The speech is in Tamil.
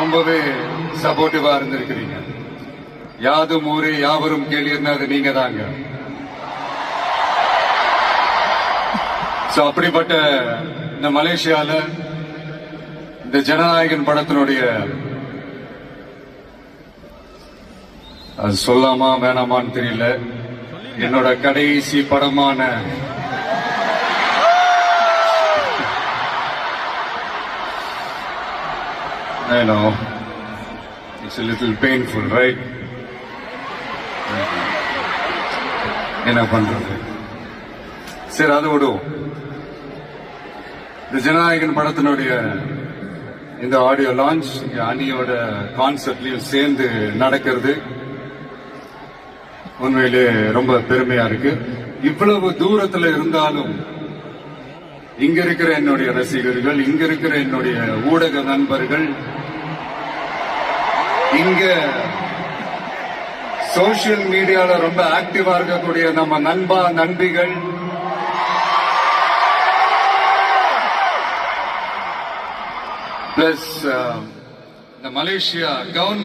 ரொம்பவே சப்போர்ட்டிவா இருந்திருக்கிறீங்க. யாதும் ஊரே யாவரும் கேள்வின்னா அது நீங்க தாங்க. அப்படிப்பட்ட இந்த மலேசியால இந்த ஜனநாயகன் படத்தினுடைய அது சொல்லாமா வேணாமான்னு தெரியல, என்னோட கடைசி படமான I know it's a little painful, right? என்ன பண்றது, சரி அதை விடுவோம். இந்த ஜனநாயகன் படத்தினுடைய இந்த ஆடியோ லான்ச் அணியோட கான்செப்ட்லயும் சேர்ந்து நடக்கிறது உண்மையிலே ரொம்ப பெருமையா இருக்கு. இவ்வளவு தூரத்துல இருந்தாலும் இங்க இருக்கிற என்னுடைய ரசிகர்கள், இங்க இருக்கிற என்னுடைய ஊடக நண்பர்கள், இங்க சோசியல் மீடியால ரொம்ப ஆக்டிவா இருக்கக்கூடிய நம்ம நண்பா நண்பிகள், பிளஸ் இந்த மலேசியா கவர்மெண்ட்